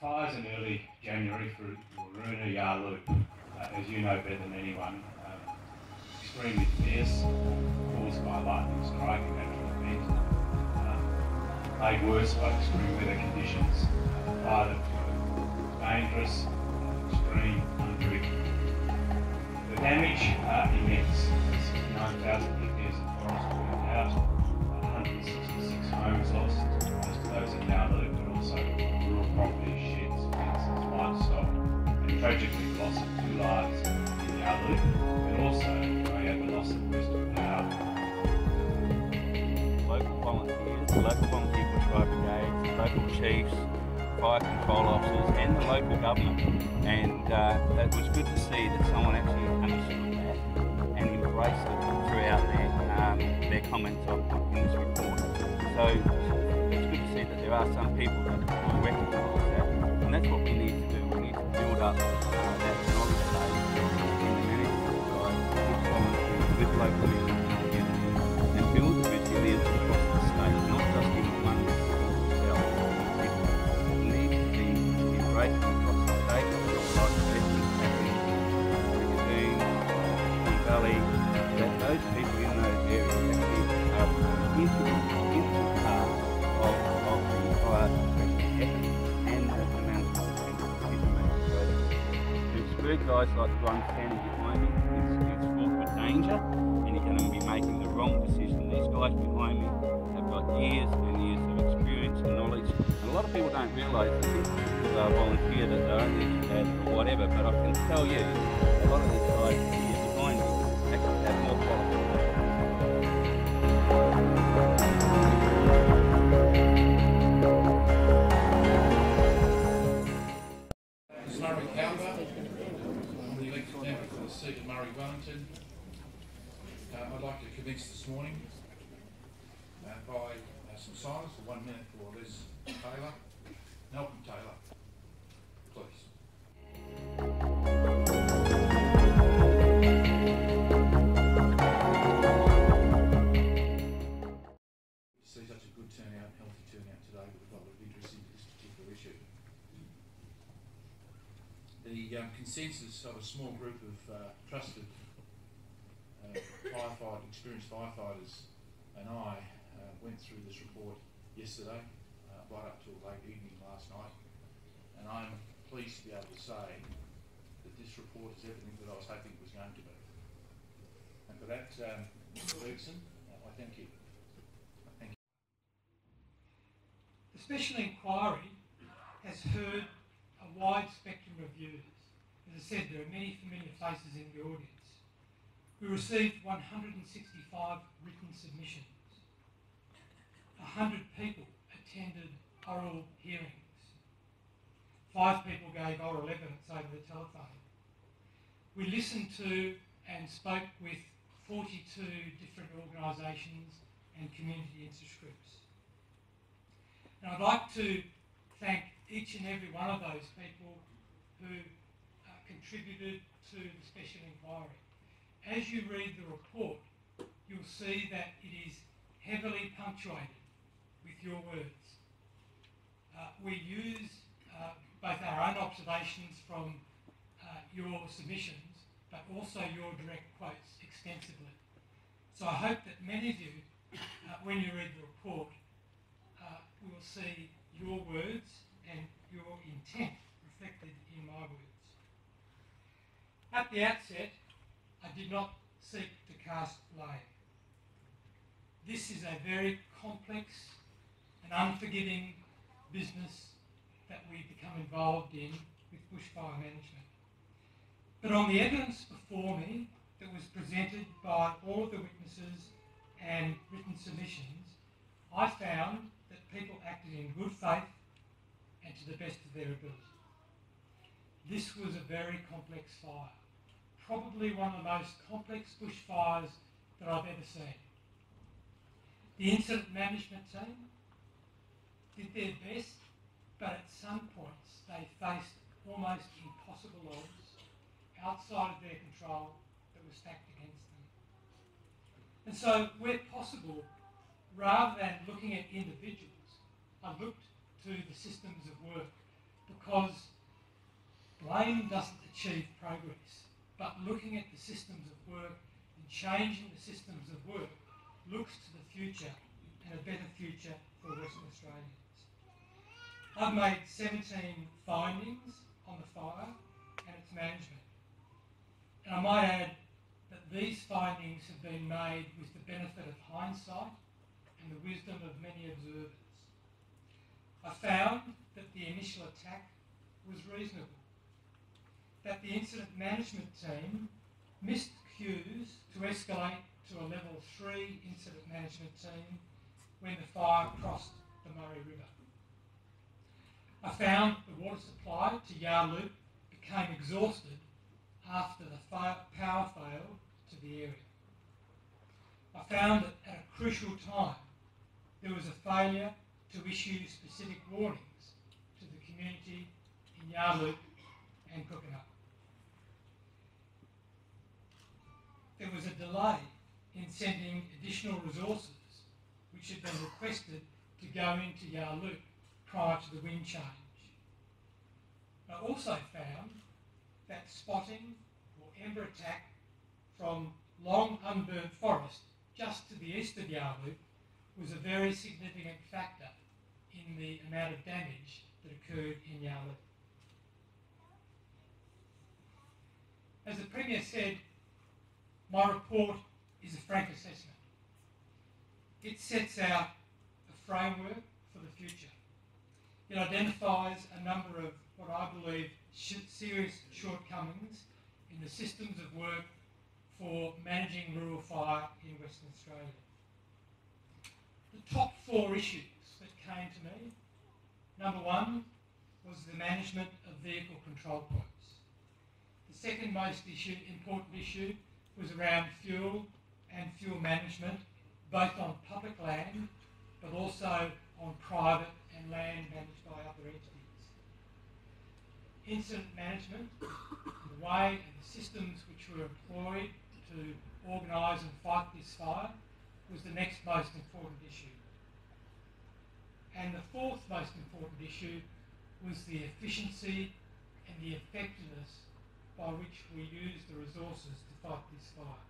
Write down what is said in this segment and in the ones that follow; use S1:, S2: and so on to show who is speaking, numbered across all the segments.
S1: fires in early January for Waruna Yarloop, as you know better than anyone, extremely fierce, caused by lightning strike and natural event, made worse by extreme weather conditions, fire that were dangerous, extreme, unpredictable. The damage immense. 69,000 hectares of forest burned out, 166 homes lost, most of those in Yarloop, but also rural properties, sheds, fences, livestock, and tragically the loss of 2 lives in Yarloop, and also we had the loss of Western Power.
S2: Local volunteers, the local volunteer bushfire brigades, the local chiefs, fire control officers and the local government, and it was good to see that someone actually understood that and embraced it throughout their comments in this report. So it's good to see that there are some people that will recognise that, and that's what we need to do. We need to build up that knowledge base in the management side with volunteers, with local communities, and build the resilience across the state, not just in one cell. It needs to be embraced across the state, like everything's happening in Rangoon, Valley, that those people in those areas actually are integral part of the fire suppression effort and the management of decision-making process. To exclude guys like the one standing behind me, it's fraught with danger, and you're going to be making the wrong decision. These guys behind me have got years and years of experience and knowledge, and a lot of people don't realise that they volunteer, that they're only educated or whatever, but I can tell you, a lot of these guys here behind me actually have more qualifications.
S3: Seat of Murray Wellington. I'd like to commence this morning by some silence for 1 minute for Liz Taylor. Malcolm Taylor, please. See such a good turnout, healthy turnout today with a lot of interest in this particular issue. The consensus of a small group of trusted experienced firefighters and I went through this report yesterday, right up till late evening last night, and I'm pleased to be able to say that this report is everything that I was hoping it was going to be. And for that, Mr. Ferguson, I thank you. Thank you.
S4: The Special Inquiry has heard a wide spectrum of views. As I said, there are many familiar faces in the audience. We received 165 written submissions. 100 people attended oral hearings. 5 people gave oral evidence over the telephone. We listened to and spoke with 42 different organisations and community interest groups. And I'd like to thank each and every one of those people who contributed to the Special Inquiry. As you read the report, you'll see that it is heavily punctuated with your words. We use both our own observations from your submissions, but also your direct quotes extensively. So I hope that many of you, when you read the report, will see your words and your intent reflected in my words. At the outset, I did not seek to cast blame. This is a very complex and unforgiving business that we become involved in with bushfire management. But on the evidence before me that was presented by all of the witnesses and written submissions, I found that people acted in good faith and to the best of their ability. This was a very complex fire, probably one of the most complex bushfires that I've ever seen. The incident management team did their best, but at some points they faced almost impossible odds outside of their control that were stacked against them. And so, where possible, rather than looking at individuals, I looked to the systems of work, because blame doesn't achieve progress, but looking at the systems of work and changing the systems of work looks to the future and a better future for Western Australians. I've made 17 findings on the fire and its management. And I might add that these findings have been made with the benefit of hindsight and the wisdom of many observers. I found that the initial attack was reasonable, that the incident management team missed cues to escalate to a level 3 incident management team when the fire crossed the Murray River. I found the water supply to Yarloop became exhausted after the power failed to the area. I found that at a crucial time there was a failure to issue specific warnings to the community in Yarloop and Cookinup. There was a delay in sending additional resources which had been requested to go into Yarloop prior to the wind change. I also found that spotting or ember attack from long unburnt forest just to the east of Yarloop was a very significant factor in the amount of damage that occurred in Yarloop. As the Premier said, my report is a frank assessment. It sets out a framework for the future. It identifies a number of what I believe serious shortcomings in the systems of work for managing rural fire in Western Australia. The top 4 issues that came to me, number 1 was the management of vehicle control points. The second most important issue was around fuel and fuel management, both on public land but also on private and land managed by other entities. Incident management, the way and the systems which were employed to organise and fight this fire was the next most important issue. And the 4th most important issue was the efficiency and the effectiveness by which we use the resources to fight this fire.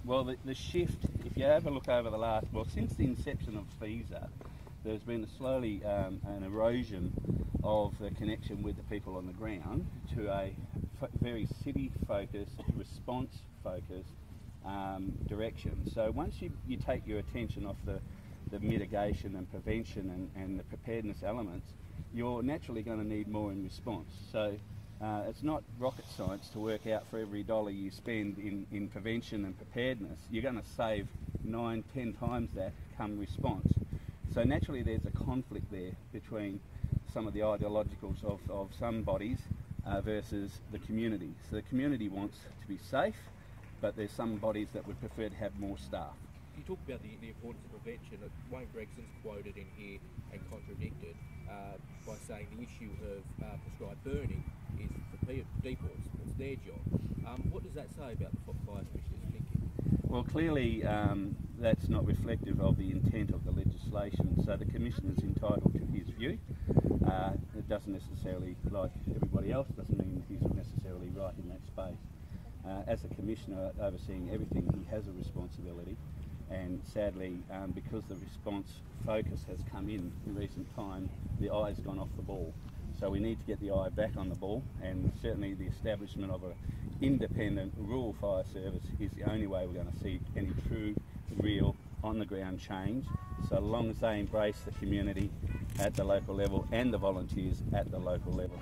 S2: Well, the shift, if you have a look over the last, well, since the inception of FESA, there's been a slowly an erosion of the connection with the people on the ground to a very city-focused, response-focused direction. So once you take your attention off the mitigation and prevention and the preparedness elements, you're naturally going to need more in response. So it's not rocket science to work out for every dollar you spend in prevention and preparedness, you're going to save 9-10 times that come response. So naturally there's a conflict there between some of the ideologicals of some bodies versus the community. So the community wants to be safe, but there's some bodies that would prefer to have more staff.
S5: You talk about the importance of prevention. Wayne Gregson's quoted in here and contradicted by saying the issue of prescribed burning is for deports. It's their job. What does that say about the Fire Commissioner's thinking?
S2: Well, clearly that's not reflective of the intent of the legislation. So the Commissioner's entitled to his view. It doesn't necessarily, like everybody else, doesn't mean he's necessarily right in that space. As a Commissioner overseeing everything, he has a responsibility. And sadly, because the response focus has come in recent time, the eye's gone off the ball. So we need to get the eye back on the ball, and certainly the establishment of an independent rural fire service is the only way we're going to see any true, real, on-the-ground change, so long as they embrace the community at the local level and the volunteers at the local level.